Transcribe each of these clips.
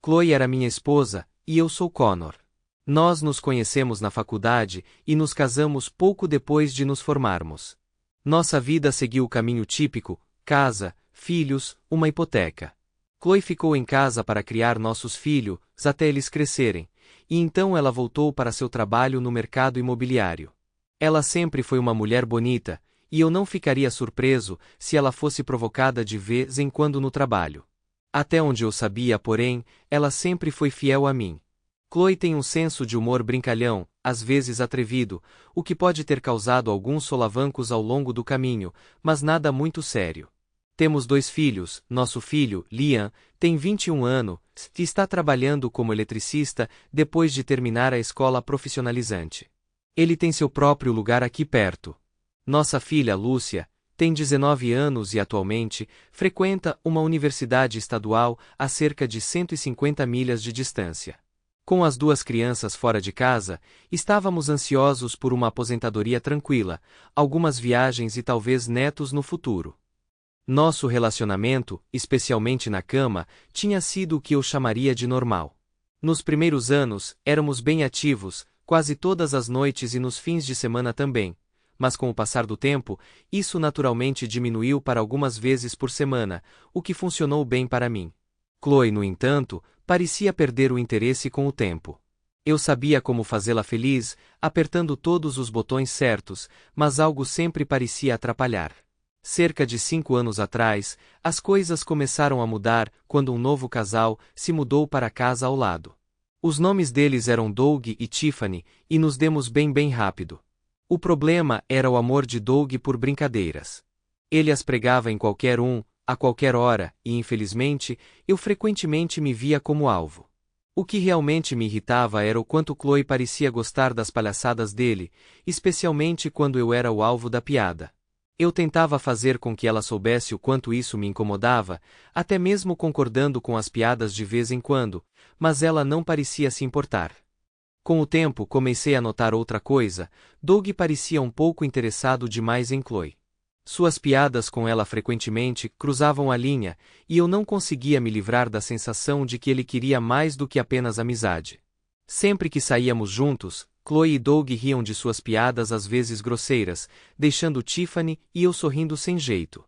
Chloe era minha esposa, e eu sou Connor. Nós nos conhecemos na faculdade e nos casamos pouco depois de nos formarmos. Nossa vida seguiu o caminho típico: casa, filhos, uma hipoteca. Chloe ficou em casa para criar nossos filhos até eles crescerem, e então ela voltou para seu trabalho no mercado imobiliário. Ela sempre foi uma mulher bonita, e eu não ficaria surpreso se ela fosse provocada de vez em quando no trabalho. Até onde eu sabia, porém, ela sempre foi fiel a mim. Chloe tem um senso de humor brincalhão, às vezes atrevido, o que pode ter causado alguns solavancos ao longo do caminho, mas nada muito sério. Temos 2 filhos. Nosso filho, Liam, tem 21 anos e está trabalhando como eletricista depois de terminar a escola profissionalizante. Ele tem seu próprio lugar aqui perto. Nossa filha, Lúcia, tem 19 anos e atualmente frequenta uma universidade estadual a cerca de 150 milhas de distância. Com as 2 crianças fora de casa, estávamos ansiosos por uma aposentadoria tranquila, algumas viagens e talvez netos no futuro. Nosso relacionamento, especialmente na cama, tinha sido o que eu chamaria de normal. Nos primeiros anos, éramos bem ativos, quase todas as noites e nos fins de semana também, mas com o passar do tempo, isso naturalmente diminuiu para algumas vezes por semana, o que funcionou bem para mim. Chloe, no entanto, parecia perder o interesse com o tempo. Eu sabia como fazê-la feliz, apertando todos os botões certos, mas algo sempre parecia atrapalhar. Cerca de 5 anos atrás, as coisas começaram a mudar quando um novo casal se mudou para a casa ao lado. Os nomes deles eram Doug e Tiffany, e nos demos bem rápido. O problema era o amor de Doug por brincadeiras. Ele as pregava em qualquer a qualquer hora, e infelizmente, eu frequentemente me via como alvo. O que realmente me irritava era o quanto Chloe parecia gostar das palhaçadas dele, especialmente quando eu era o alvo da piada. Eu tentava fazer com que ela soubesse o quanto isso me incomodava, até mesmo concordando com as piadas de vez em quando, mas ela não parecia se importar. Com o tempo comecei a notar outra coisa: Doug parecia um pouco interessado demais em Chloe. Suas piadas com ela frequentemente cruzavam a linha, e eu não conseguia me livrar da sensação de que ele queria mais do que apenas amizade. Sempre que saíamos juntos, Chloe e Doug riam de suas piadas às vezes grosseiras, deixando Tiffany e eu sorrindo sem jeito.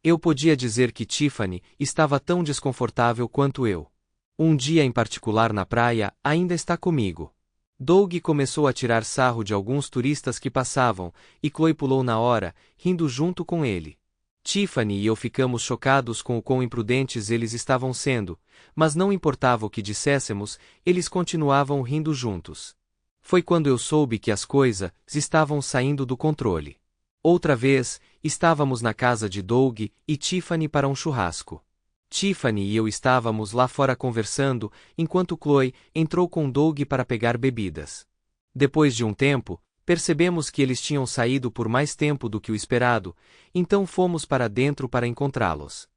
Eu podia dizer que Tiffany estava tão desconfortável quanto eu. Um dia em particular na praia, ainda está comigo. Doug começou a tirar sarro de alguns turistas que passavam, e Chloe pulou na hora, rindo junto com ele. Tiffany e eu ficamos chocados com o quão imprudentes eles estavam sendo, mas não importava o que disséssemos, eles continuavam rindo juntos. Foi quando eu soube que as coisas estavam saindo do controle. Outra vez, estávamos na casa de Doug e Tiffany para um churrasco. Tiffany e eu estávamos lá fora conversando, enquanto Chloe entrou com Doug para pegar bebidas. Depois de um tempo, percebemos que eles tinham saído por mais tempo do que o esperado, então fomos para dentro para encontrá-los.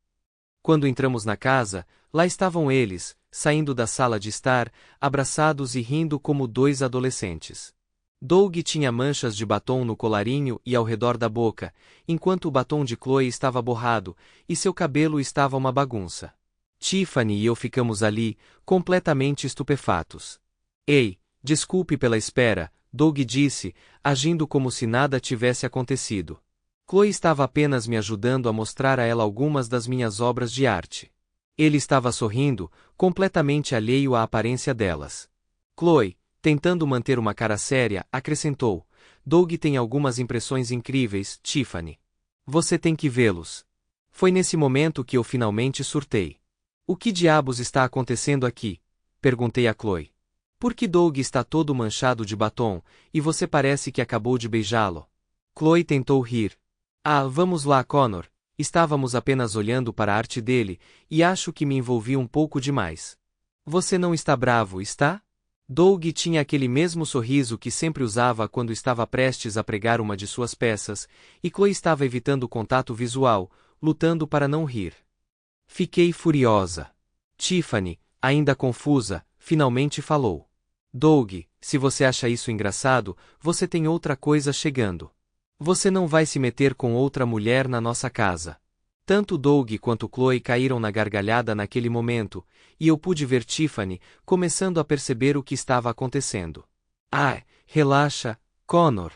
Quando entramos na casa, lá estavam eles, saindo da sala de estar, abraçados e rindo como 2 adolescentes. Doug tinha manchas de batom no colarinho e ao redor da boca, enquanto o batom de Chloe estava borrado, e seu cabelo estava uma bagunça. Tiffany e eu ficamos ali, completamente estupefatos. Ei, desculpe pela espera, Doug disse, agindo como se nada tivesse acontecido. Chloe estava apenas me ajudando a mostrar a ela algumas das minhas obras de arte. Ele estava sorrindo, completamente alheio à aparência delas. Chloe, tentando manter uma cara séria, acrescentou: Doug tem algumas impressões incríveis, Tiffany. Você tem que vê-los. Foi nesse momento que eu finalmente surtei. O que diabos está acontecendo aqui? Perguntei a Chloe. Por que Doug está todo manchado de batom, e você parece que acabou de beijá-lo? Chloe tentou rir. Ah, vamos lá, Connor. Estávamos apenas olhando para a arte dele, e acho que me envolvi um pouco demais. Você não está bravo, está? Doug tinha aquele mesmo sorriso que sempre usava quando estava prestes a pregar uma de suas peças, e Chloe estava evitando o contato visual, lutando para não rir. Fiquei furiosa. Tiffany, ainda confusa, finalmente falou. Doug, se você acha isso engraçado, você tem outra coisa chegando. Você não vai se meter com outra mulher na nossa casa. Tanto Doug quanto Chloe caíram na gargalhada naquele momento, e eu pude ver Tiffany, começando a perceber o que estava acontecendo. Ah, relaxa, Connor.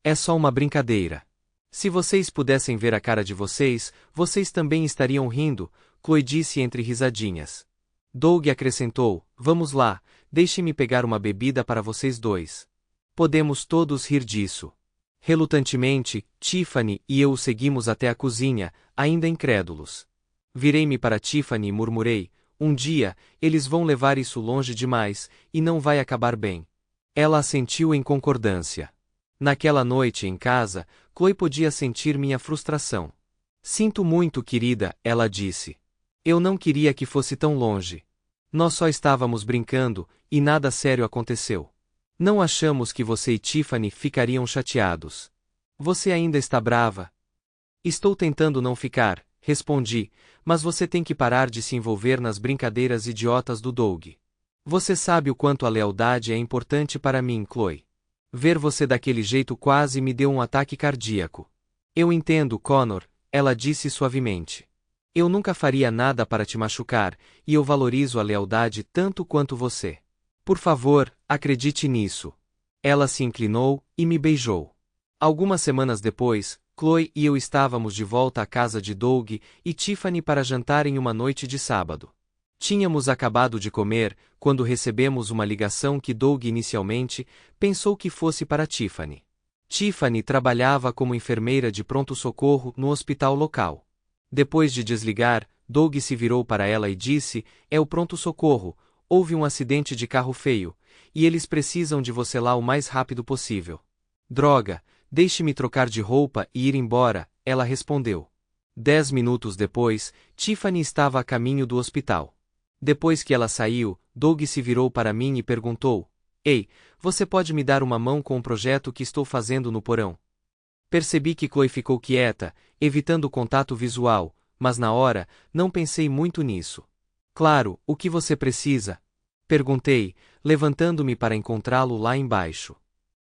É só uma brincadeira. Se vocês pudessem ver a cara de vocês, vocês também estariam rindo, Chloe disse entre risadinhas. Doug acrescentou, vamos lá, deixe-me pegar uma bebida para vocês dois. Podemos todos rir disso. Relutantemente, Tiffany e eu o seguimos até a cozinha, ainda incrédulos. Virei-me para Tiffany e murmurei, um dia, eles vão levar isso longe demais, e não vai acabar bem. Ela assentiu em concordância. Naquela noite em casa, Chloe podia sentir minha frustração. Sinto muito, querida, ela disse. Eu não queria que fosse tão longe. Nós só estávamos brincando, e nada sério aconteceu. Não achamos que você e Tiffany ficariam chateados. Você ainda está brava? Estou tentando não ficar, respondi, mas você tem que parar de se envolver nas brincadeiras idiotas do Doug. Você sabe o quanto a lealdade é importante para mim, Chloe. Ver você daquele jeito quase me deu um ataque cardíaco. Eu entendo, Connor, ela disse suavemente. Eu nunca faria nada para te machucar, e eu valorizo a lealdade tanto quanto você. Por favor, acredite nisso. Ela se inclinou e me beijou. Algumas semanas depois, Chloe e eu estávamos de volta à casa de Doug e Tiffany para jantar em uma noite de sábado. Tínhamos acabado de comer, quando recebemos uma ligação que Doug inicialmente pensou que fosse para Tiffany. Tiffany trabalhava como enfermeira de pronto-socorro no hospital local. Depois de desligar, Doug se virou para ela e disse, é o pronto-socorro, houve um acidente de carro feio, e eles precisam de você lá o mais rápido possível. Droga, deixe-me trocar de roupa e ir embora, ela respondeu. 10 minutos depois, Tiffany estava a caminho do hospital. Depois que ela saiu, Doug se virou para mim e perguntou, ei, você pode me dar uma mão com o projeto que estou fazendo no porão? Percebi que Chloe ficou quieta, evitando o contato visual, mas na hora, não pensei muito nisso. Claro, o que você precisa? Perguntei, levantando-me para encontrá-lo lá embaixo.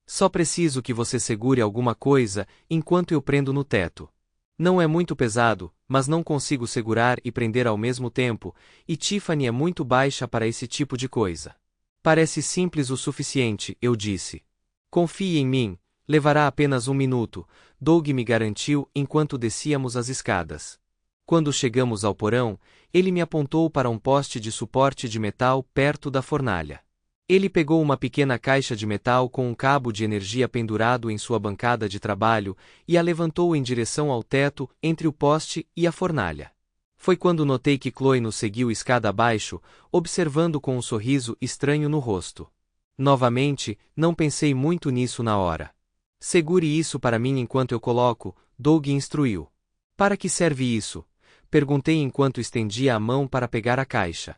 Só preciso que você segure alguma coisa, enquanto eu prendo no teto. Não é muito pesado, mas não consigo segurar e prender ao mesmo tempo, e Tiffany é muito baixa para esse tipo de coisa. Parece simples o suficiente, eu disse. Confie em mim, levará apenas 1 minuto, Doug me garantiu enquanto descíamos as escadas. Quando chegamos ao porão, ele me apontou para um poste de suporte de metal perto da fornalha. Ele pegou uma pequena caixa de metal com um cabo de energia pendurado em sua bancada de trabalho e a levantou em direção ao teto, entre o poste e a fornalha. Foi quando notei que Chloe nos seguiu escada abaixo, observando com um sorriso estranho no rosto. Novamente, não pensei muito nisso na hora. Segure isso para mim enquanto eu coloco, Doug instruiu. Para que serve isso? Perguntei enquanto estendia a mão para pegar a caixa.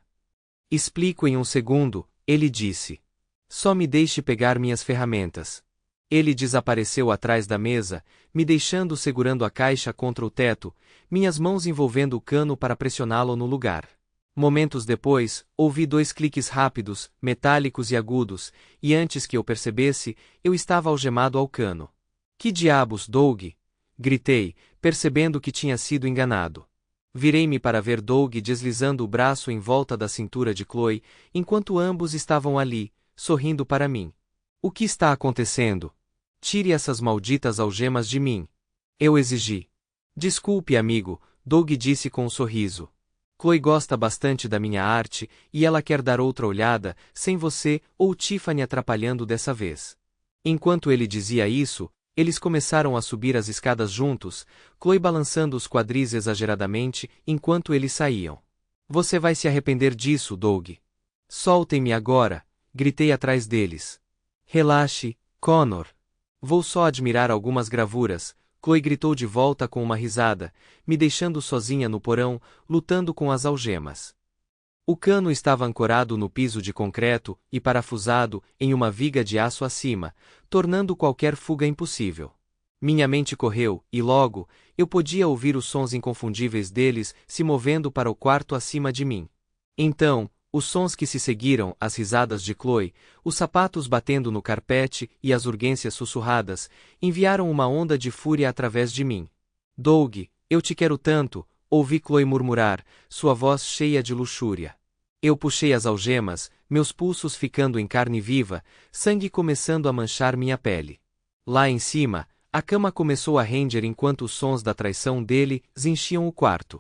Explico em um segundo, ele disse. Só me deixe pegar minhas ferramentas. Ele desapareceu atrás da mesa, me deixando segurando a caixa contra o teto, minhas mãos envolvendo o cano para pressioná-lo no lugar. Momentos depois, ouvi 2 cliques rápidos, metálicos e agudos, e antes que eu percebesse, eu estava algemado ao cano. Que diabos, Doug? Gritei, percebendo que tinha sido enganado. Virei-me para ver Doug deslizando o braço em volta da cintura de Chloe, enquanto ambos estavam ali, sorrindo para mim. O que está acontecendo? Tire essas malditas algemas de mim. Eu exigi. Desculpe, amigo, Doug disse com um sorriso. Chloe gosta bastante da minha arte, e ela quer dar outra olhada, sem você ou Tiffany atrapalhando dessa vez. Enquanto ele dizia isso, eles começaram a subir as escadas juntos, Chloe balançando os quadris exageradamente enquanto eles saíam. Você vai se arrepender disso, Doug. Soltem-me agora, gritei atrás deles. Relaxe, Connor. Vou só admirar algumas gravuras, Chloe gritou de volta com uma risada, me deixando sozinha no porão, lutando com as algemas. O cano estava ancorado no piso de concreto e parafusado em uma viga de aço acima, tornando qualquer fuga impossível. Minha mente correu, e logo, eu podia ouvir os sons inconfundíveis deles se movendo para o quarto acima de mim. Então, os sons que se seguiram, as risadas de Chloe, os sapatos batendo no carpete e as urgências sussurradas, enviaram uma onda de fúria através de mim. Doug, eu te quero tanto, ouvi Chloe murmurar, sua voz cheia de luxúria. Eu puxei as algemas, meus pulsos ficando em carne viva, sangue começando a manchar minha pele. Lá em cima, a cama começou a ranger enquanto os sons da traição dele enchiam o quarto.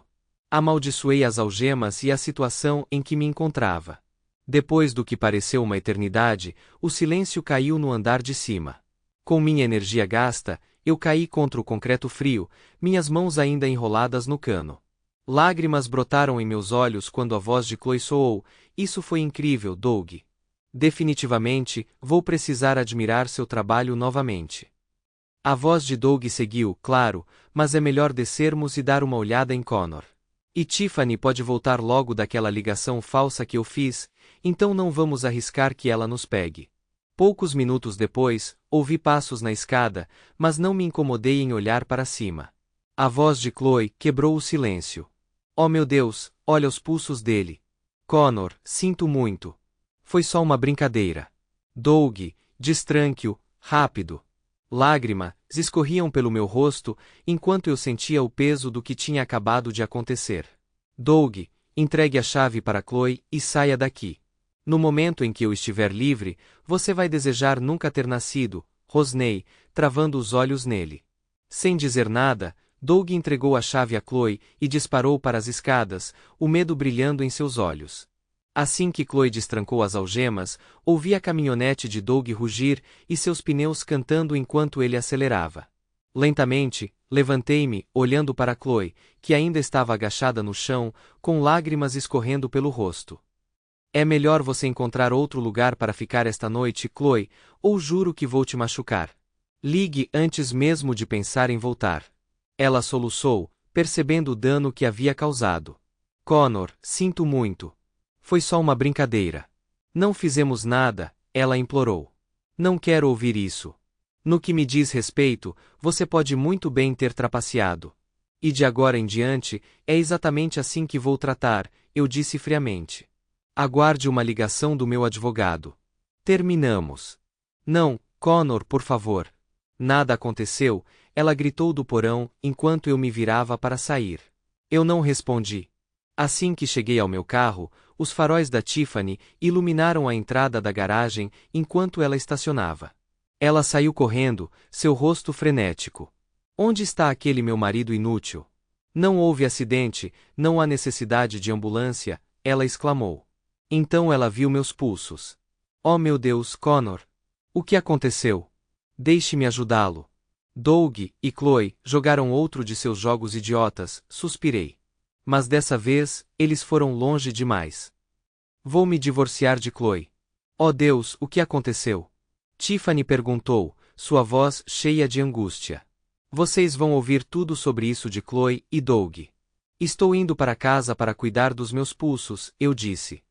Amaldiçoei as algemas e a situação em que me encontrava. Depois do que pareceu uma eternidade, o silêncio caiu no andar de cima. Com minha energia gasta, eu caí contra o concreto frio, minhas mãos ainda enroladas no cano. Lágrimas brotaram em meus olhos quando a voz de Chloe soou, isso foi incrível, Doug. Definitivamente, vou precisar admirar seu trabalho novamente. A voz de Doug seguiu, claro, mas é melhor descermos e dar uma olhada em Connor. E Tiffany pode voltar logo daquela ligação falsa que eu fiz, então não vamos arriscar que ela nos pegue. Poucos minutos depois, ouvi passos na escada, mas não me incomodei em olhar para cima. A voz de Chloe quebrou o silêncio. Oh meu Deus, olha os pulsos dele. Connor, sinto muito. Foi só uma brincadeira. Doug, destranque-o, rápido. Lágrimas escorriam pelo meu rosto, enquanto eu sentia o peso do que tinha acabado de acontecer. Doug, entregue a chave para Chloe e saia daqui. No momento em que eu estiver livre, você vai desejar nunca ter nascido, rosnei, travando os olhos nele. Sem dizer nada, Doug entregou a chave a Chloe e disparou para as escadas, o medo brilhando em seus olhos. Assim que Chloe destrancou as algemas, ouvi a caminhonete de Doug rugir e seus pneus cantando enquanto ele acelerava. Lentamente, levantei-me, olhando para Chloe, que ainda estava agachada no chão, com lágrimas escorrendo pelo rosto. É melhor você encontrar outro lugar para ficar esta noite, Chloe, ou juro que vou te machucar. Ligue antes mesmo de pensar em voltar. Ela soluçou, percebendo o dano que havia causado. Connor, sinto muito. Foi só uma brincadeira. Não fizemos nada, ela implorou. Não quero ouvir isso. No que me diz respeito, você pode muito bem ter trapaceado. E de agora em diante, é exatamente assim que vou tratar, eu disse friamente. Aguarde uma ligação do meu advogado. Terminamos. Não, Connor, por favor. Nada aconteceu, ela gritou do porão, enquanto eu me virava para sair. Eu não respondi. Assim que cheguei ao meu carro, os faróis da Tiffany iluminaram a entrada da garagem enquanto ela estacionava. Ela saiu correndo, seu rosto frenético. Onde está aquele meu marido inútil? Não houve acidente, não há necessidade de ambulância, ela exclamou. Então ela viu meus pulsos. Oh meu Deus, Connor! O que aconteceu? Deixe-me ajudá-lo. Doug e Chloe jogaram outro de seus jogos idiotas, suspirei. Mas dessa vez, eles foram longe demais. Vou me divorciar de Chloe. Oh Deus, o que aconteceu? Tiffany perguntou, sua voz cheia de angústia. Vocês vão ouvir tudo sobre isso de Chloe e Doug. Estou indo para casa para cuidar dos meus pulsos, eu disse.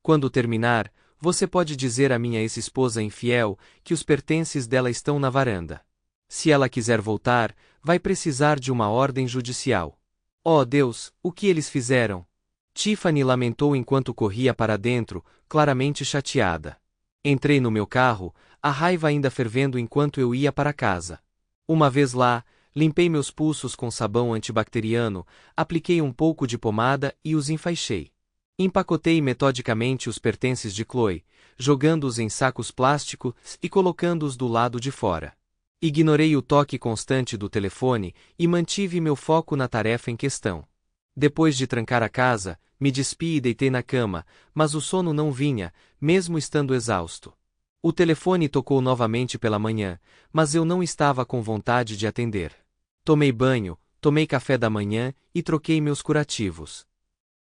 Quando terminar, você pode dizer à minha ex-esposa infiel que os pertences dela estão na varanda. Se ela quiser voltar, vai precisar de uma ordem judicial. Oh Deus, o que eles fizeram? Tiffany lamentou enquanto corria para dentro, claramente chateada. Entrei no meu carro, a raiva ainda fervendo enquanto eu ia para casa. Uma vez lá, limpei meus pulsos com sabão antibacteriano, apliquei um pouco de pomada e os enfaixei. Empacotei metodicamente os pertences de Chloe, jogando-os em sacos plásticos e colocando-os do lado de fora. Ignorei o toque constante do telefone e mantive meu foco na tarefa em questão. Depois de trancar a casa, me despi e deitei na cama, mas o sono não vinha, mesmo estando exausto. O telefone tocou novamente pela manhã, mas eu não estava com vontade de atender. Tomei banho, tomei café da manhã e troquei meus curativos.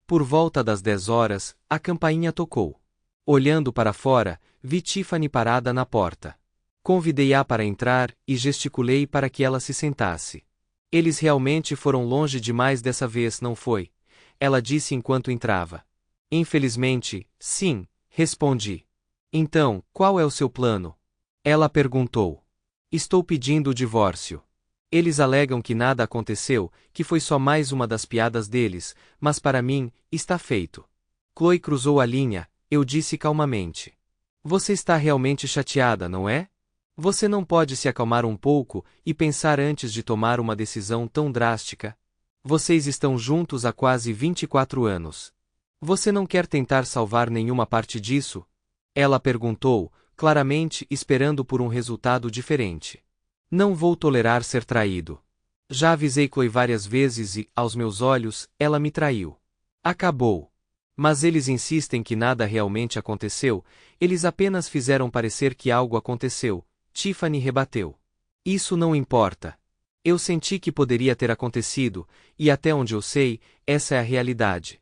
Por volta das 10 horas, a campainha tocou. Olhando para fora, vi Tiffany parada na porta. Convidei-a para entrar e gesticulei para que ela se sentasse. Eles realmente foram longe demais dessa vez, não foi? Ela disse enquanto entrava. Infelizmente, sim, respondi. Então, qual é o seu plano? Ela perguntou. Estou pedindo o divórcio. Eles alegam que nada aconteceu, que foi só mais uma das piadas deles, mas para mim, está feito. Chloe cruzou a linha, eu disse calmamente. Você está realmente chateada, não é? Você não pode se acalmar um pouco e pensar antes de tomar uma decisão tão drástica? Vocês estão juntos há quase 24 anos. Você não quer tentar salvar nenhuma parte disso? Ela perguntou, claramente esperando por um resultado diferente. Não vou tolerar ser traído. Já avisei Chloe várias vezes e, aos meus olhos, ela me traiu. Acabou. Mas eles insistem que nada realmente aconteceu, eles apenas fizeram parecer que algo aconteceu, Tiffany rebateu. Isso não importa. Eu senti que poderia ter acontecido, e até onde eu sei, essa é a realidade.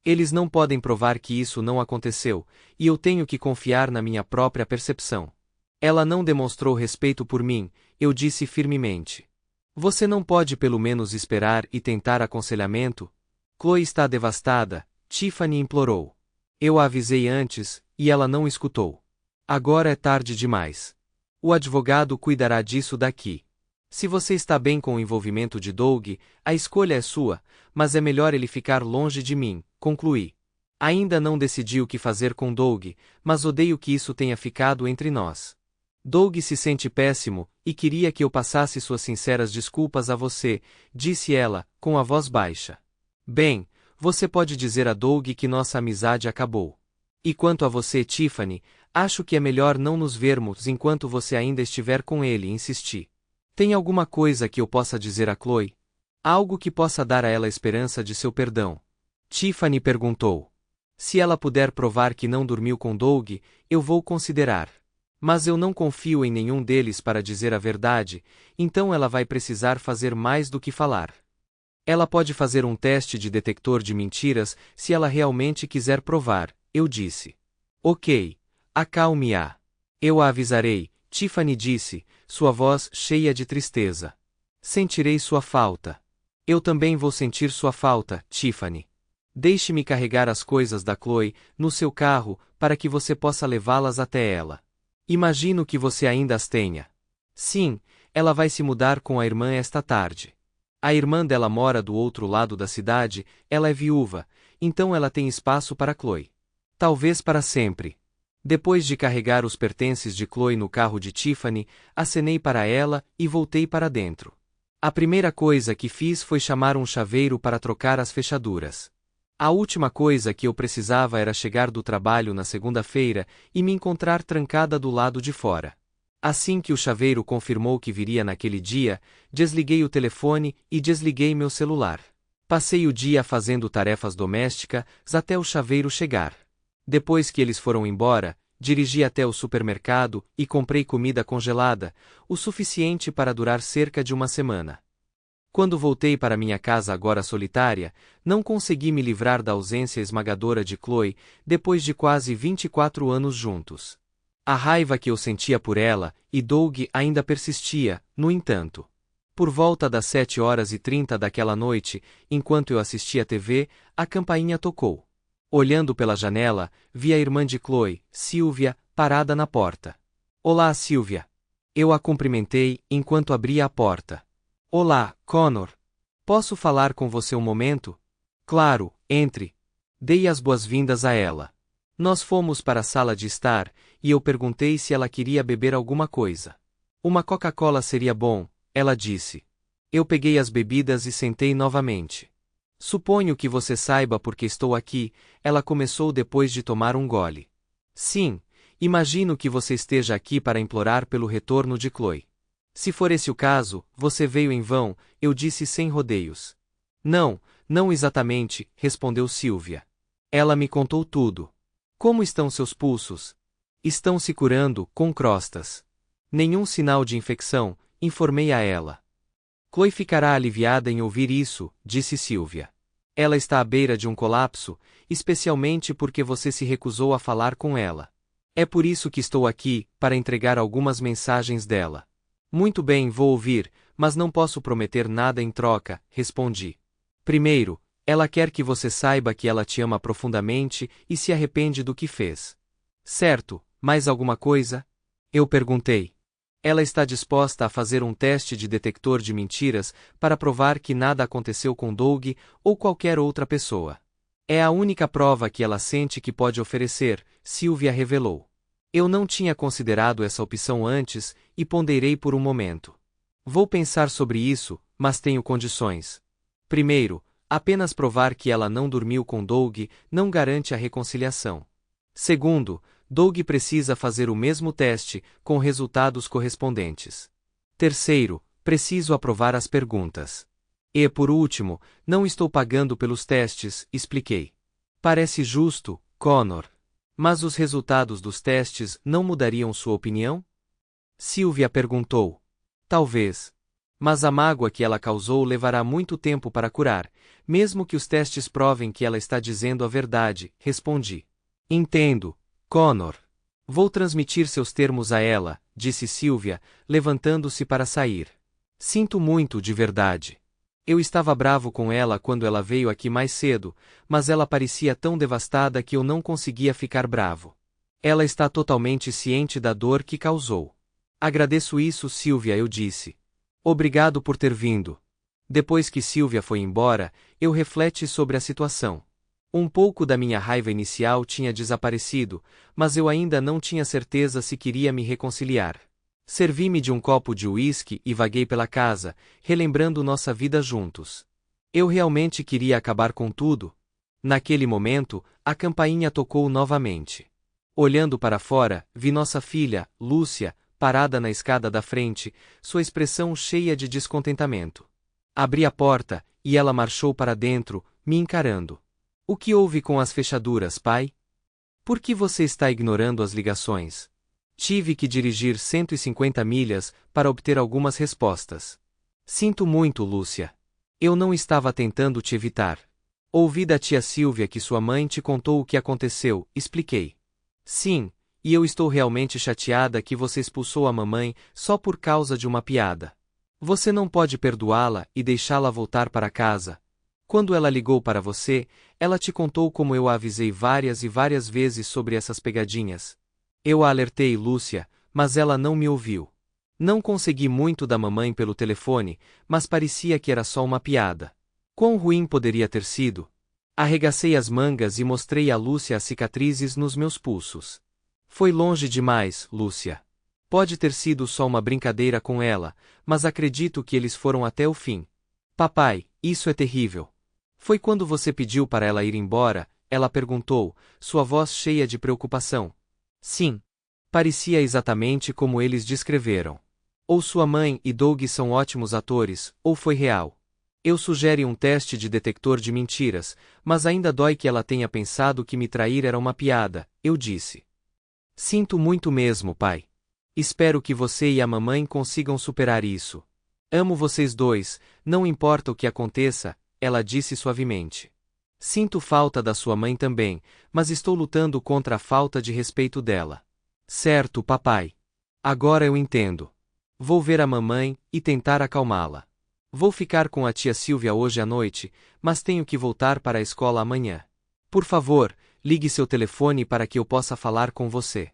Eles não podem provar que isso não aconteceu, e eu tenho que confiar na minha própria percepção. Ela não demonstrou respeito por mim, eu disse firmemente. Você não pode pelo menos esperar e tentar aconselhamento? Chloe está devastada, Tiffany implorou. Eu a avisei antes, e ela não escutou. Agora é tarde demais. O advogado cuidará disso daqui. Se você está bem com o envolvimento de Doug, a escolha é sua, mas é melhor ele ficar longe de mim, concluí. Ainda não decidi o que fazer com Doug, mas odeio que isso tenha ficado entre nós. Doug se sente péssimo, e queria que eu passasse suas sinceras desculpas a você, disse ela, com a voz baixa. Bem, você pode dizer a Doug que nossa amizade acabou. E quanto a você, Tiffany, acho que é melhor não nos vermos enquanto você ainda estiver com ele, insisti. Tem alguma coisa que eu possa dizer a Chloe? Algo que possa dar a ela esperança de seu perdão? Tiffany perguntou. Se ela puder provar que não dormiu com Doug, eu vou considerar. Mas eu não confio em nenhum deles para dizer a verdade, então ela vai precisar fazer mais do que falar. Ela pode fazer um teste de detector de mentiras se ela realmente quiser provar, eu disse. Ok. Acalme-a. Eu a avisarei, Tiffany disse, sua voz cheia de tristeza. Sentirei sua falta. Eu também vou sentir sua falta, Tiffany. Deixe-me carregar as coisas da Chloe no seu carro para que você possa levá-las até ela. Imagino que você ainda as tenha. Sim, ela vai se mudar com a irmã esta tarde. A irmã dela mora do outro lado da cidade, ela é viúva, então ela tem espaço para Chloe. Talvez para sempre. Depois de carregar os pertences de Chloe no carro de Tiffany, acenei para ela e voltei para dentro. A primeira coisa que fiz foi chamar um chaveiro para trocar as fechaduras. A última coisa que eu precisava era chegar do trabalho na segunda-feira e me encontrar trancada do lado de fora. Assim que o chaveiro confirmou que viria naquele dia, desliguei o telefone e desliguei meu celular. Passei o dia fazendo tarefas domésticas até o chaveiro chegar. Depois que eles foram embora, dirigi até o supermercado e comprei comida congelada, o suficiente para durar cerca de uma semana. Quando voltei para minha casa agora solitária, não consegui me livrar da ausência esmagadora de Chloe depois de quase 24 anos juntos. A raiva que eu sentia por ela e Doug ainda persistia, no entanto. Por volta das 7h30 daquela noite, enquanto eu assistia à TV, a campainha tocou. Olhando pela janela, vi a irmã de Chloe, Sylvia, parada na porta. Olá, Sylvia. Eu a cumprimentei enquanto abria a porta. Olá, Connor. Posso falar com você um momento? Claro, entre. Dei as boas-vindas a ela. Nós fomos para a sala de estar, e eu perguntei se ela queria beber alguma coisa. Uma Coca-Cola seria bom, ela disse. Eu peguei as bebidas e sentei novamente. Suponho que você saiba porque estou aqui, ela começou depois de tomar um gole. Sim, imagino que você esteja aqui para implorar pelo retorno de Chloe. Se for esse o caso, você veio em vão, eu disse sem rodeios. Não, não exatamente, respondeu Sylvia. Ela me contou tudo. Como estão seus pulsos? Estão se curando, com crostas. Nenhum sinal de infecção, informei a ela. Chloe ficará aliviada em ouvir isso, disse Sylvia. Ela está à beira de um colapso, especialmente porque você se recusou a falar com ela. É por isso que estou aqui, para entregar algumas mensagens dela. Muito bem, vou ouvir, mas não posso prometer nada em troca, respondi. Primeiro, ela quer que você saiba que ela te ama profundamente e se arrepende do que fez. Certo, mais alguma coisa? Eu perguntei. Ela está disposta a fazer um teste de detector de mentiras para provar que nada aconteceu com Doug ou qualquer outra pessoa. É a única prova que ela sente que pode oferecer, Sylvia revelou. Eu não tinha considerado essa opção antes e ponderei por um momento. Vou pensar sobre isso, mas tenho condições. Primeiro, apenas provar que ela não dormiu com Doug não garante a reconciliação. Segundo, Doug precisa fazer o mesmo teste, com resultados correspondentes. Terceiro, preciso aprovar as perguntas. E, por último, não estou pagando pelos testes, expliquei. Parece justo, Connor. Mas os resultados dos testes não mudariam sua opinião? Sylvia perguntou. Talvez. Mas a mágoa que ela causou levará muito tempo para curar, mesmo que os testes provem que ela está dizendo a verdade, respondi. Entendo, Connor. Vou transmitir seus termos a ela, disse Sylvia, levantando-se para sair. Sinto muito, de verdade. Eu estava bravo com ela quando ela veio aqui mais cedo, mas ela parecia tão devastada que eu não conseguia ficar bravo. Ela está totalmente ciente da dor que causou. Agradeço isso, Sylvia, eu disse. Obrigado por ter vindo. Depois que Sylvia foi embora, eu refleti sobre a situação. Um pouco da minha raiva inicial tinha desaparecido, mas eu ainda não tinha certeza se queria me reconciliar. Servi-me de um copo de uísque e vaguei pela casa, relembrando nossa vida juntos. Eu realmente queria acabar com tudo. Naquele momento, a campainha tocou novamente. Olhando para fora, vi nossa filha, Lúcia, parada na escada da frente, sua expressão cheia de descontentamento. Abri a porta, e ela marchou para dentro, me encarando. O que houve com as fechaduras, pai? Por que você está ignorando as ligações? Tive que dirigir 150 milhas para obter algumas respostas. Sinto muito, Lúcia. Eu não estava tentando te evitar. Ouvi da tia Sylvia que sua mãe te contou o que aconteceu, expliquei. Sim, e eu estou realmente chateada que você expulsou a mamãe só por causa de uma piada. Você não pode perdoá-la e deixá-la voltar para casa. Quando ela ligou para você, ela te contou como eu a avisei várias e várias vezes sobre essas pegadinhas. Eu a alertei, Lúcia, mas ela não me ouviu. Não consegui muito da mamãe pelo telefone, mas parecia que era só uma piada. Quão ruim poderia ter sido? Arregacei as mangas e mostrei a Lúcia as cicatrizes nos meus pulsos. Foi longe demais, Lúcia. Pode ter sido só uma brincadeira com ela, mas acredito que eles foram até o fim. Papai, isso é terrível. Foi quando você pediu para ela ir embora, ela perguntou, sua voz cheia de preocupação. Sim. Parecia exatamente como eles descreveram. Ou sua mãe e Doug são ótimos atores, ou foi real. Eu sugeri um teste de detector de mentiras, mas ainda dói que ela tenha pensado que me trair era uma piada, eu disse. Sinto muito mesmo, pai. Espero que você e a mamãe consigam superar isso. Amo vocês dois, não importa o que aconteça, ela disse suavemente. Sinto falta da sua mãe também, mas estou lutando contra a falta de respeito dela. Certo, papai. Agora eu entendo. Vou ver a mamãe e tentar acalmá-la. Vou ficar com a tia Sylvia hoje à noite, mas tenho que voltar para a escola amanhã. Por favor, ligue seu telefone para que eu possa falar com você.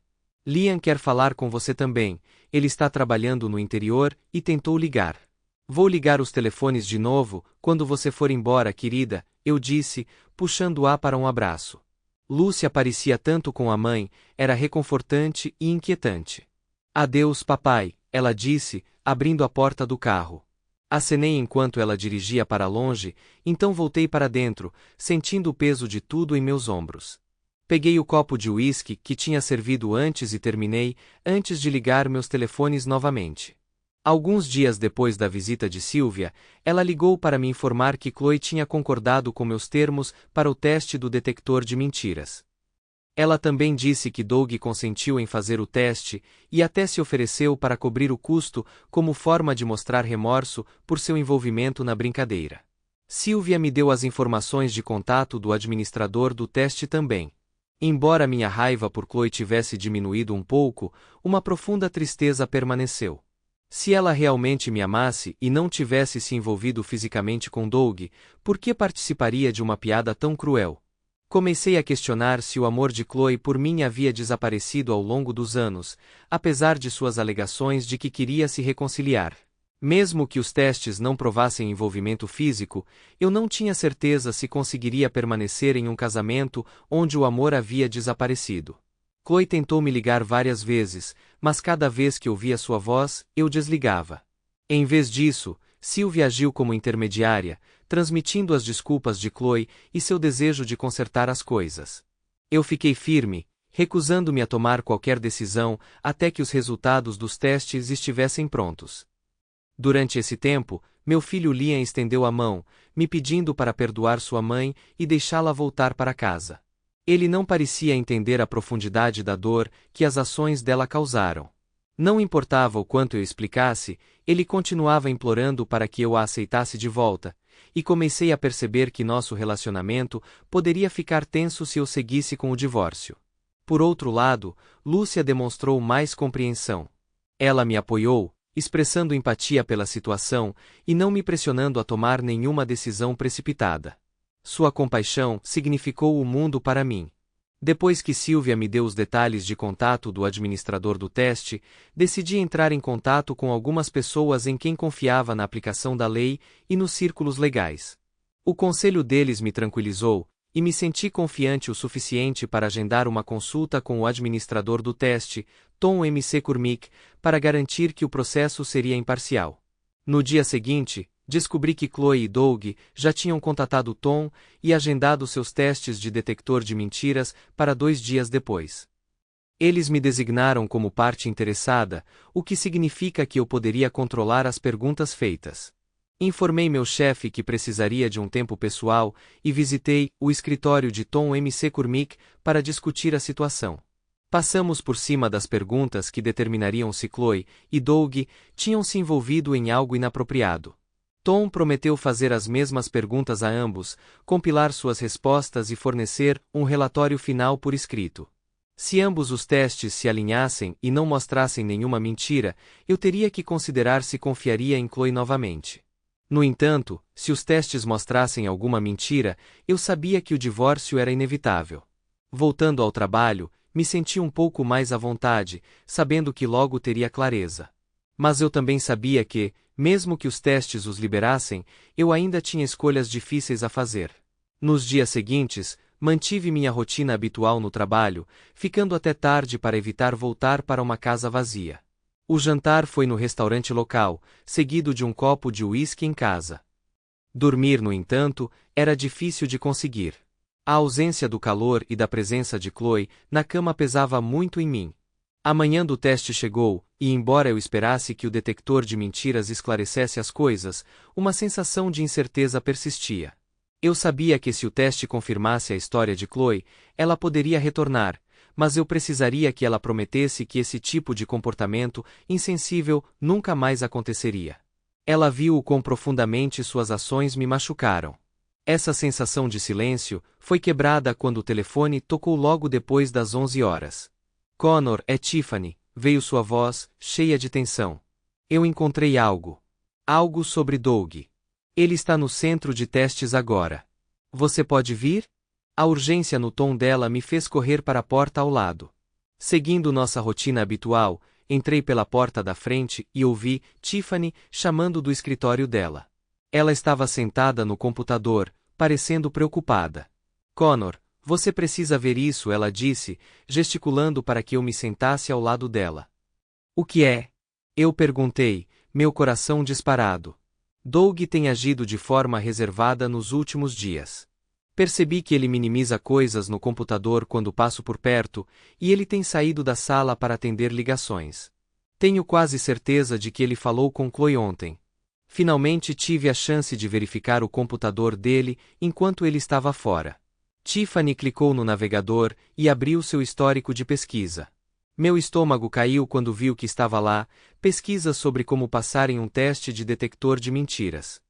Liam quer falar com você também, ele está trabalhando no interior e tentou ligar. Vou ligar os telefones de novo, quando você for embora, querida, eu disse, puxando-a para um abraço. Lúcia parecia tanto com a mãe, era reconfortante e inquietante. Adeus, papai, ela disse, abrindo a porta do carro. Acenei enquanto ela dirigia para longe, então voltei para dentro, sentindo o peso de tudo em meus ombros. Peguei o copo de uísque que tinha servido antes e terminei, antes de ligar meus telefones novamente. Alguns dias depois da visita de Sylvia, ela ligou para me informar que Chloe tinha concordado com meus termos para o teste do detector de mentiras. Ela também disse que Doug consentiu em fazer o teste e até se ofereceu para cobrir o custo como forma de mostrar remorso por seu envolvimento na brincadeira. Sylvia me deu as informações de contato do administrador do teste também. Embora minha raiva por Chloe tivesse diminuído um pouco, uma profunda tristeza permaneceu. Se ela realmente me amasse e não tivesse se envolvido fisicamente com Doug, por que participaria de uma piada tão cruel? Comecei a questionar se o amor de Chloe por mim havia desaparecido ao longo dos anos, apesar de suas alegações de que queria se reconciliar. Mesmo que os testes não provassem envolvimento físico, eu não tinha certeza se conseguiria permanecer em um casamento onde o amor havia desaparecido. Chloe tentou me ligar várias vezes, mas cada vez que ouvia sua voz, eu desligava. Em vez disso, Sylvia agiu como intermediária, transmitindo as desculpas de Chloe e seu desejo de consertar as coisas. Eu fiquei firme, recusando-me a tomar qualquer decisão até que os resultados dos testes estivessem prontos. Durante esse tempo, meu filho Liam estendeu a mão, me pedindo para perdoar sua mãe e deixá-la voltar para casa. Ele não parecia entender a profundidade da dor que as ações dela causaram. Não importava o quanto eu explicasse, ele continuava implorando para que eu a aceitasse de volta, e comecei a perceber que nosso relacionamento poderia ficar tenso se eu seguisse com o divórcio. Por outro lado, Lúcia demonstrou mais compreensão. Ela me apoiou, expressando empatia pela situação e não me pressionando a tomar nenhuma decisão precipitada. Sua compaixão significou o mundo para mim. Depois que Sylvia me deu os detalhes de contato do administrador do teste, decidi entrar em contato com algumas pessoas em quem confiava na aplicação da lei e nos círculos legais. O conselho deles me tranquilizou, e me senti confiante o suficiente para agendar uma consulta com o administrador do teste, Tom McCormick, para garantir que o processo seria imparcial. No dia seguinte, descobri que Chloe e Doug já tinham contatado Tom e agendado seus testes de detector de mentiras para 2 dias depois. Eles me designaram como parte interessada, o que significa que eu poderia controlar as perguntas feitas. Informei meu chefe que precisaria de um tempo pessoal e visitei o escritório de Tom McCormick para discutir a situação. Passamos por cima das perguntas que determinariam se Chloe e Doug tinham se envolvido em algo inapropriado. Tom prometeu fazer as mesmas perguntas a ambos, compilar suas respostas e fornecer um relatório final por escrito. Se ambos os testes se alinhassem e não mostrassem nenhuma mentira, eu teria que considerar se confiaria em Chloe novamente. No entanto, se os testes mostrassem alguma mentira, eu sabia que o divórcio era inevitável. Voltando ao trabalho, me senti um pouco mais à vontade, sabendo que logo teria clareza. Mas eu também sabia que, mesmo que os testes os liberassem, eu ainda tinha escolhas difíceis a fazer. Nos dias seguintes, mantive minha rotina habitual no trabalho, ficando até tarde para evitar voltar para uma casa vazia. O jantar foi no restaurante local, seguido de um copo de uísque em casa. Dormir, no entanto, era difícil de conseguir. A ausência do calor e da presença de Chloe na cama pesava muito em mim. A manhã do teste chegou, e embora eu esperasse que o detector de mentiras esclarecesse as coisas, uma sensação de incerteza persistia. Eu sabia que se o teste confirmasse a história de Chloe, ela poderia retornar, mas eu precisaria que ela prometesse que esse tipo de comportamento insensível nunca mais aconteceria. Ela viu o quão profundamente suas ações me machucaram. Essa sensação de silêncio foi quebrada quando o telefone tocou logo depois das 11 horas. Connor, é Tiffany, veio sua voz, cheia de tensão. Eu encontrei algo. Algo sobre Doug. Ele está no centro de testes agora. Você pode vir? A urgência no tom dela me fez correr para a porta ao lado. Seguindo nossa rotina habitual, entrei pela porta da frente e ouvi Tiffany chamando do escritório dela. Ela estava sentada no computador, parecendo preocupada. Connor, você precisa ver isso, ela disse, gesticulando para que eu me sentasse ao lado dela. O que é? Eu perguntei, meu coração disparado. Doug tem agido de forma reservada nos últimos dias. Percebi que ele minimiza coisas no computador quando passo por perto, e ele tem saído da sala para atender ligações. Tenho quase certeza de que ele falou com Chloe ontem. Finalmente tive a chance de verificar o computador dele enquanto ele estava fora. Tiffany clicou no navegador e abriu seu histórico de pesquisa. Meu estômago caiu quando viu que estava lá, pesquisas sobre como passar em um teste de detector de mentiras.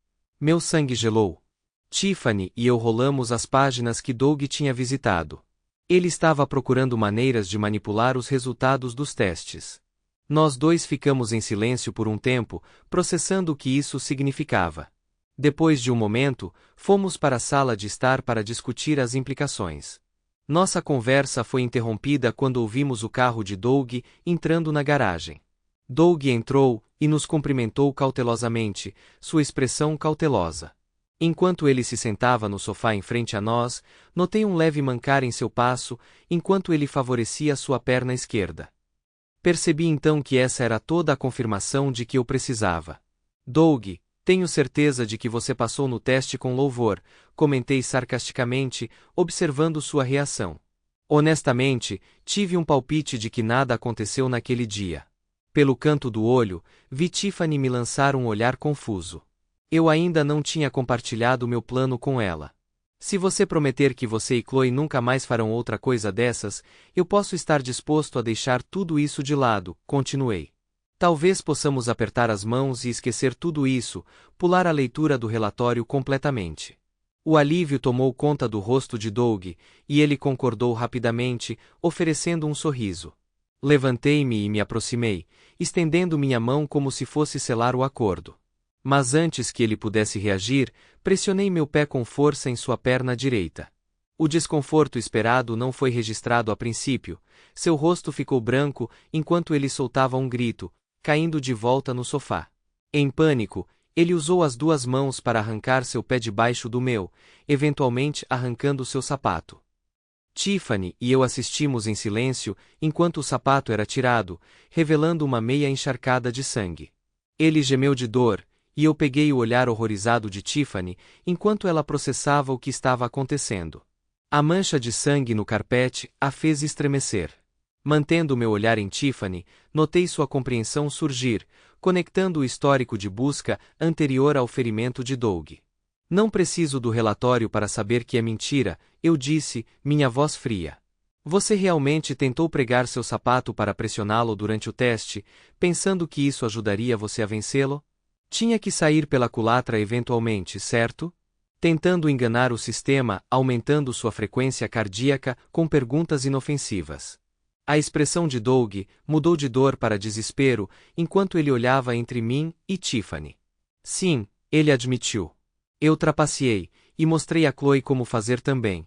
Meu sangue gelou. Tiffany e eu rolamos as páginas que Doug tinha visitado. Ele estava procurando maneiras de manipular os resultados dos testes. Nós dois ficamos em silêncio por um tempo, processando o que isso significava. Depois de um momento, fomos para a sala de estar para discutir as implicações. Nossa conversa foi interrompida quando ouvimos o carro de Doug entrando na garagem. Doug entrou e nos cumprimentou cautelosamente, sua expressão cautelosa. Enquanto ele se sentava no sofá em frente a nós, notei um leve mancar em seu passo, enquanto ele favorecia sua perna esquerda. Percebi então que essa era toda a confirmação de que eu precisava. Doug, Tenho certeza de que você passou no teste com louvor, comentei sarcasticamente, observando sua reação. Honestamente, tive um palpite de que nada aconteceu naquele dia. Pelo canto do olho, vi Tiffany me lançar um olhar confuso. Eu ainda não tinha compartilhado meu plano com ela. Se você prometer que você e Chloe nunca mais farão outra coisa dessas, eu posso estar disposto a deixar tudo isso de lado, continuei. Talvez possamos apertar as mãos e esquecer tudo isso, pular a leitura do relatório completamente. O alívio tomou conta do rosto de Doug, e ele concordou rapidamente, oferecendo um sorriso. Levantei-me e me aproximei, estendendo minha mão como se fosse selar o acordo. Mas antes que ele pudesse reagir, pressionei meu pé com força em sua perna direita. O desconforto esperado não foi registrado a princípio, seu rosto ficou branco enquanto ele soltava um grito, caindo de volta no sofá. Em pânico, ele usou as duas mãos para arrancar seu pé debaixo do meu, eventualmente arrancando seu sapato. Tiffany e eu assistimos em silêncio enquanto o sapato era tirado, revelando uma meia encharcada de sangue. Ele gemeu de dor, e eu peguei o olhar horrorizado de Tiffany enquanto ela processava o que estava acontecendo. A mancha de sangue no carpete a fez estremecer. Mantendo meu olhar em Tiffany, notei sua compreensão surgir, conectando o histórico de busca anterior ao ferimento de Doug. Não preciso do relatório para saber que é mentira, eu disse, minha voz fria. Você realmente tentou pregar seu sapato para pressioná-lo durante o teste, pensando que isso ajudaria você a vencê-lo? Tinha que sair pela culatra eventualmente, certo? Tentando enganar o sistema, aumentando sua frequência cardíaca com perguntas inofensivas. A expressão de Doug mudou de dor para desespero enquanto ele olhava entre mim e Tiffany. Sim, ele admitiu. Eu trapaceei, e mostrei a Chloe como fazer também.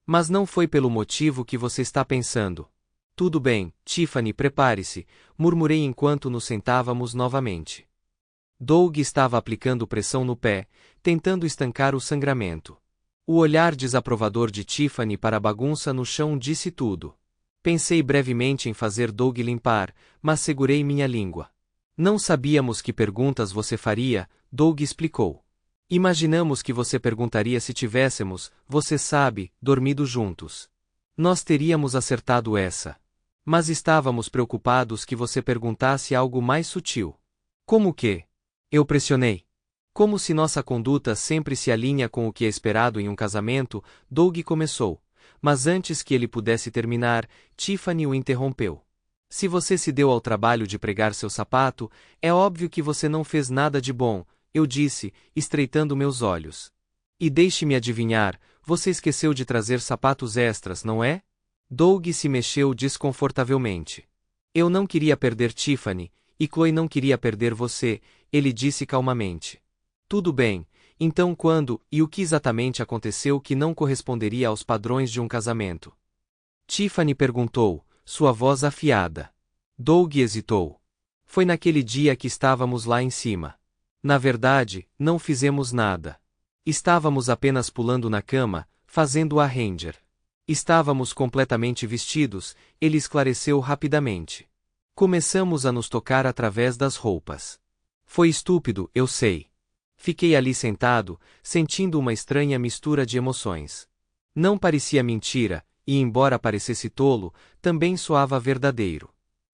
Mas não foi pelo motivo que você está pensando. Tudo bem, Tiffany, prepare-se, murmurei enquanto nos sentávamos novamente. Doug estava aplicando pressão no pé, tentando estancar o sangramento. O olhar desaprovador de Tiffany para a bagunça no chão disse tudo. Pensei brevemente em fazer Doug limpar, mas segurei minha língua. Não sabíamos que perguntas você faria, Doug explicou. Imaginamos que você perguntaria se tivéssemos, você sabe, dormido juntos. Nós teríamos acertado essa. Mas estávamos preocupados que você perguntasse algo mais sutil. Como que? Eu pressionei. Como se nossa conduta sempre se alinha com o que é esperado em um casamento, Doug começou. Mas antes que ele pudesse terminar, Tiffany o interrompeu. Se você se deu ao trabalho de pregar seu sapato, é óbvio que você não fez nada de bom, eu disse, estreitando meus olhos. E deixe-me adivinhar, você esqueceu de trazer sapatos extras, não é? Doug se mexeu desconfortavelmente. Eu não queria perder Tiffany, e Chloe não queria perder você, ele disse calmamente. Tudo bem, então quando e o que exatamente aconteceu que não corresponderia aos padrões de um casamento? Tiffany perguntou, sua voz afiada. Doug hesitou. Foi naquele dia que estávamos lá em cima. Na verdade, não fizemos nada. Estávamos apenas pulando na cama, fazendo a Ranger. Estávamos completamente vestidos, ele esclareceu rapidamente. Começamos a nos tocar através das roupas. Foi estúpido, eu sei. Fiquei ali sentado, sentindo uma estranha mistura de emoções. Não parecia mentira, e embora parecesse tolo, também soava verdadeiro.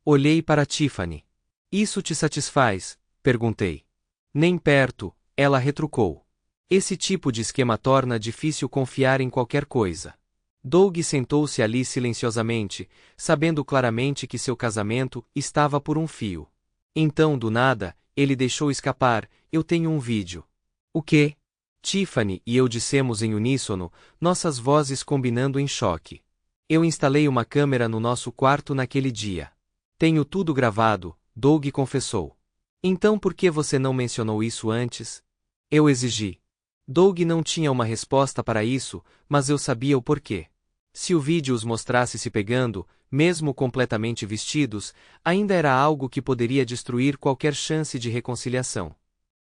Olhei para Tiffany. Isso te satisfaz? Perguntei. Nem perto, ela retrucou. Esse tipo de esquema torna difícil confiar em qualquer coisa. Doug sentou-se ali silenciosamente, sabendo claramente que seu casamento estava por um fio. Então, do nada, ele deixou escapar, eu tenho um vídeo. O quê? Tiffany e eu dissemos em uníssono, nossas vozes combinando em choque. Eu instalei uma câmera no nosso quarto naquele dia. Tenho tudo gravado, Doug confessou. Então por que você não mencionou isso antes? Eu exigi. Doug não tinha uma resposta para isso, mas eu sabia o porquê. Se o vídeo os mostrasse se pegando, mesmo completamente vestidos, ainda era algo que poderia destruir qualquer chance de reconciliação.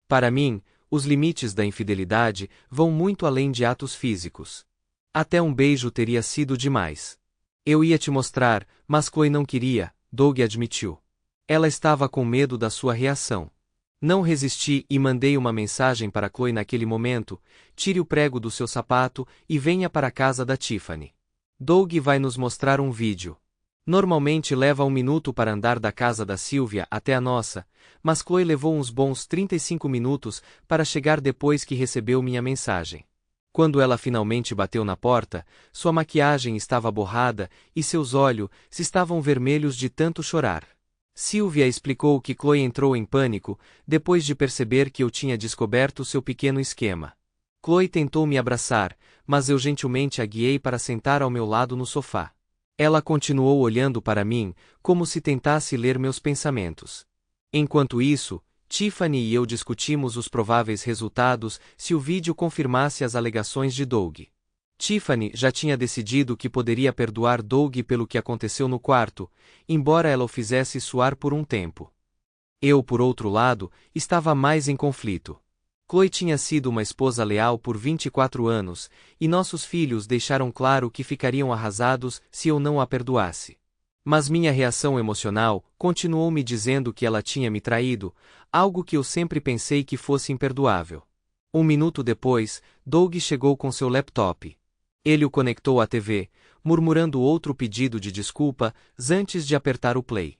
Para mim, os limites da infidelidade vão muito além de atos físicos. Até um beijo teria sido demais. Eu ia te mostrar, mas Chloe não queria, Doug admitiu. Ela estava com medo da sua reação. Não resisti e mandei uma mensagem para Chloe naquele momento: tire o prego do seu sapato e venha para a casa da Tiffany. Doug vai nos mostrar um vídeo. Normalmente leva 1 minuto para andar da casa da Sylvia até a nossa, mas Chloe levou uns bons 35 minutos para chegar depois que recebeu minha mensagem. Quando ela finalmente bateu na porta, sua maquiagem estava borrada e seus olhos estavam vermelhos de tanto chorar. Sylvia explicou que Chloe entrou em pânico depois de perceber que eu tinha descoberto seu pequeno esquema. Chloe tentou me abraçar, mas eu gentilmente a guiei para sentar ao meu lado no sofá. Ela continuou olhando para mim, como se tentasse ler meus pensamentos. Enquanto isso, Tiffany e eu discutimos os prováveis resultados se o vídeo confirmasse as alegações de Doug. Tiffany já tinha decidido que poderia perdoar Doug pelo que aconteceu no quarto, embora ela o fizesse suar por um tempo. Eu, por outro lado, estava mais em conflito. Chloe tinha sido uma esposa leal por 24 anos, e nossos filhos deixaram claro que ficariam arrasados se eu não a perdoasse. Mas minha reação emocional continuou me dizendo que ela tinha me traído, algo que eu sempre pensei que fosse imperdoável. 1 minuto depois, Doug chegou com seu laptop. Ele o conectou à TV, murmurando outro pedido de desculpa antes de apertar o play.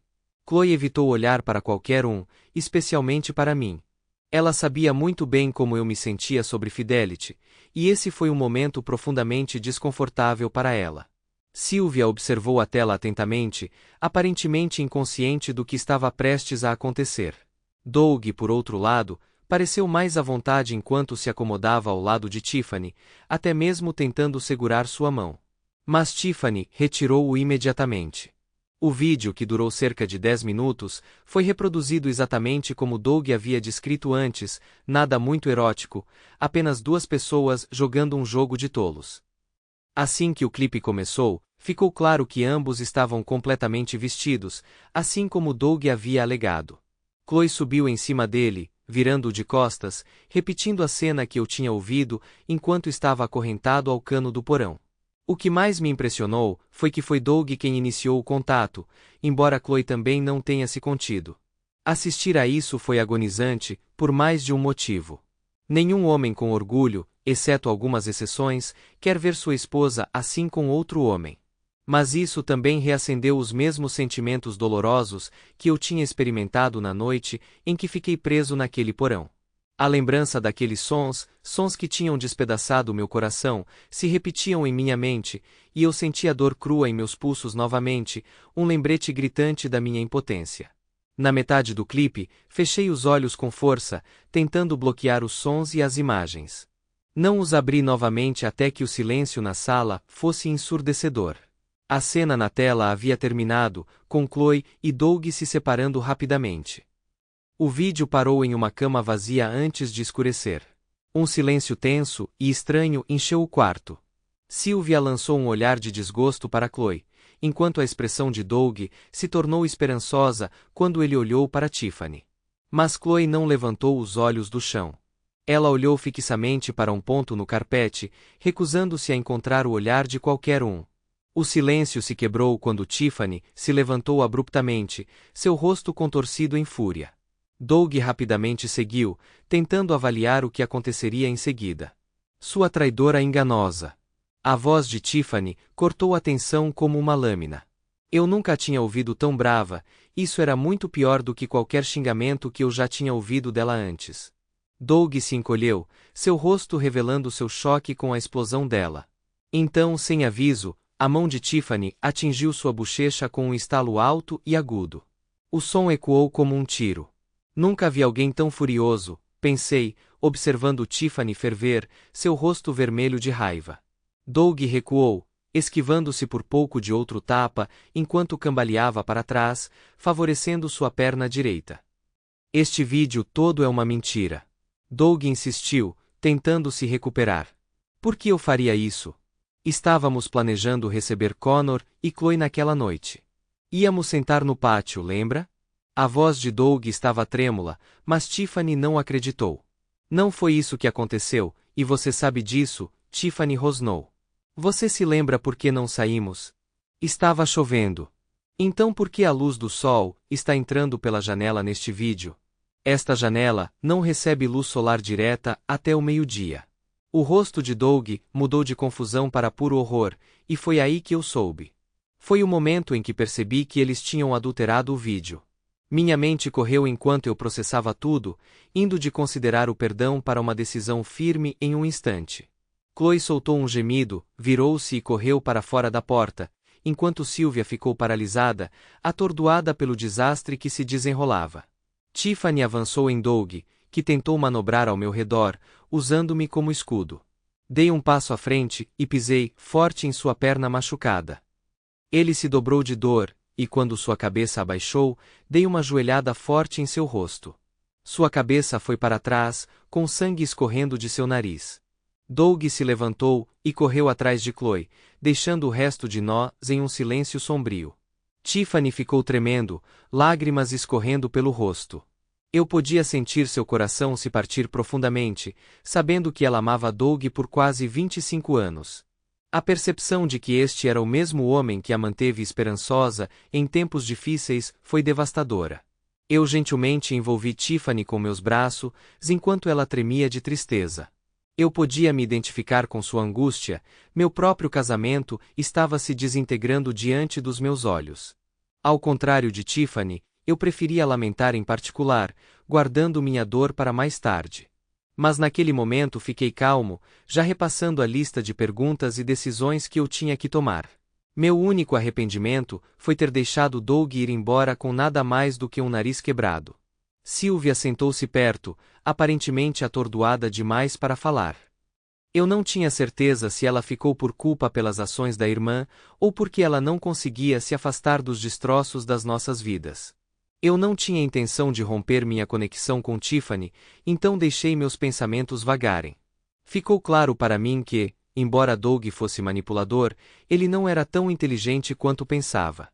Chloe evitou olhar para qualquer um, especialmente para mim. Ela sabia muito bem como eu me sentia sobre Fidelity, e esse foi um momento profundamente desconfortável para ela. Sylvia observou a tela atentamente, aparentemente inconsciente do que estava prestes a acontecer. Doug, por outro lado, pareceu mais à vontade enquanto se acomodava ao lado de Tiffany, até mesmo tentando segurar sua mão. Mas Tiffany retirou-o imediatamente. O vídeo, que durou cerca de 10 minutos, foi reproduzido exatamente como Doug havia descrito antes, nada muito erótico, apenas duas pessoas jogando um jogo de tolos. Assim que o clipe começou, ficou claro que ambos estavam completamente vestidos, assim como Doug havia alegado. Chloe subiu em cima dele, virando-o de costas, repetindo a cena que eu tinha ouvido enquanto estava acorrentado ao cano do porão. O que mais me impressionou foi que foi Doug quem iniciou o contato, embora Chloe também não tenha se contido. Assistir a isso foi agonizante, por mais de um motivo. Nenhum homem com orgulho, exceto algumas exceções, quer ver sua esposa assim com outro homem. Mas isso também reacendeu os mesmos sentimentos dolorosos que eu tinha experimentado na noite em que fiquei preso naquele porão. A lembrança daqueles sons que tinham despedaçado meu coração, se repetiam em minha mente, e eu sentia dor crua em meus pulsos novamente, um lembrete gritante da minha impotência. Na metade do clipe, fechei os olhos com força, tentando bloquear os sons e as imagens. Não os abri novamente até que o silêncio na sala fosse ensurdecedor. A cena na tela havia terminado, com Chloe e Doug se separando rapidamente. O vídeo parou em uma cama vazia antes de escurecer. Um silêncio tenso e estranho encheu o quarto. Sylvia lançou um olhar de desgosto para Chloe, enquanto a expressão de Doug se tornou esperançosa quando ele olhou para Tiffany. Mas Chloe não levantou os olhos do chão. Ela olhou fixamente para um ponto no carpete, recusando-se a encontrar o olhar de qualquer um. O silêncio se quebrou quando Tiffany se levantou abruptamente, seu rosto contorcido em fúria. Doug rapidamente seguiu, tentando avaliar o que aconteceria em seguida. Sua traidora enganosa. A voz de Tiffany cortou a tensão como uma lâmina. Eu nunca a tinha ouvido tão brava, isso era muito pior do que qualquer xingamento que eu já tinha ouvido dela antes. Doug se encolheu, seu rosto revelando seu choque com a explosão dela. Então, sem aviso, a mão de Tiffany atingiu sua bochecha com um estalo alto e agudo. O som ecoou como um tiro. Nunca vi alguém tão furioso, pensei, observando Tiffany ferver, seu rosto vermelho de raiva. Doug recuou, esquivando-se por pouco de outro tapa, enquanto cambaleava para trás, favorecendo sua perna direita. Este vídeo todo é uma mentira. Doug insistiu, tentando se recuperar. Por que eu faria isso? Estávamos planejando receber Connor e Chloe naquela noite. Íamos sentar no pátio, lembra? A voz de Doug estava trêmula, mas Tiffany não acreditou. Não foi isso que aconteceu, e você sabe disso, Tiffany rosnou. Você se lembra por que não saímos? Estava chovendo. Então por que a luz do sol está entrando pela janela neste vídeo? Esta janela não recebe luz solar direta até o meio-dia. O rosto de Doug mudou de confusão para puro horror, e foi aí que eu soube. Foi o momento em que percebi que eles tinham adulterado o vídeo. Minha mente correu enquanto eu processava tudo, indo de considerar o perdão para uma decisão firme em um instante. Chloe soltou um gemido, virou-se e correu para fora da porta, enquanto Sylvia ficou paralisada, atordoada pelo desastre que se desenrolava. Tiffany avançou em Doug, que tentou manobrar ao meu redor, usando-me como escudo. Dei um passo à frente e pisei forte em sua perna machucada. Ele se dobrou de dor, e quando sua cabeça abaixou, dei uma joelhada forte em seu rosto. Sua cabeça foi para trás, com sangue escorrendo de seu nariz. Doug se levantou e correu atrás de Chloe, deixando o resto de nós em um silêncio sombrio. Tiffany ficou tremendo, lágrimas escorrendo pelo rosto. Eu podia sentir seu coração se partir profundamente, sabendo que ela amava Doug por quase 25 anos. A percepção de que este era o mesmo homem que a manteve esperançosa em tempos difíceis foi devastadora. Eu gentilmente envolvi Tiffany com meus braços, enquanto ela tremia de tristeza. Eu podia me identificar com sua angústia, meu próprio casamento estava se desintegrando diante dos meus olhos. Ao contrário de Tiffany, eu preferia lamentar em particular, guardando minha dor para mais tarde. Mas naquele momento fiquei calmo, já repassando a lista de perguntas e decisões que eu tinha que tomar. Meu único arrependimento foi ter deixado Doug ir embora com nada mais do que um nariz quebrado. Sylvia sentou-se perto, aparentemente atordoada demais para falar. Eu não tinha certeza se ela ficou por culpa pelas ações da irmã, ou porque ela não conseguia se afastar dos destroços das nossas vidas. Eu não tinha intenção de romper minha conexão com Tiffany, então deixei meus pensamentos vagarem. Ficou claro para mim que, embora Doug fosse manipulador, ele não era tão inteligente quanto pensava.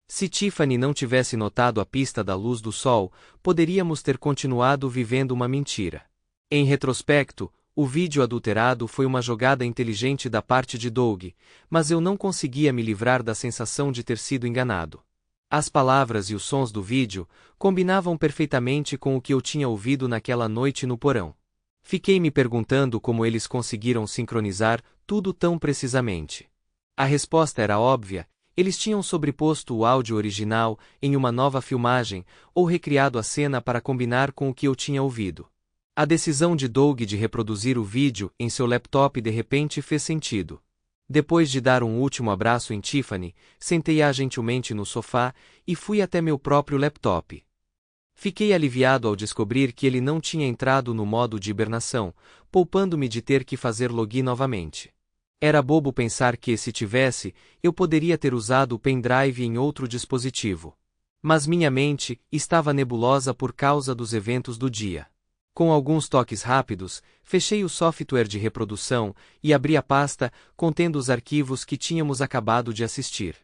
Se Tiffany não tivesse notado a pista da luz do sol, poderíamos ter continuado vivendo uma mentira. Em retrospecto, o vídeo adulterado foi uma jogada inteligente da parte de Doug, mas eu não conseguia me livrar da sensação de ter sido enganado. As palavras e os sons do vídeo combinavam perfeitamente com o que eu tinha ouvido naquela noite no porão. Fiquei me perguntando como eles conseguiram sincronizar tudo tão precisamente. A resposta era óbvia: eles tinham sobreposto o áudio original em uma nova filmagem, ou recriado a cena para combinar com o que eu tinha ouvido. A decisão de Doug de reproduzir o vídeo em seu laptop de repente fez sentido. Depois de dar um último abraço em Tiffany, sentei-a gentilmente no sofá e fui até meu próprio laptop. Fiquei aliviado ao descobrir que ele não tinha entrado no modo de hibernação, poupando-me de ter que fazer login novamente. Era bobo pensar que, se tivesse, eu poderia ter usado o pendrive em outro dispositivo. Mas minha mente estava nebulosa por causa dos eventos do dia. Com alguns toques rápidos, fechei o software de reprodução e abri a pasta contendo os arquivos que tínhamos acabado de assistir.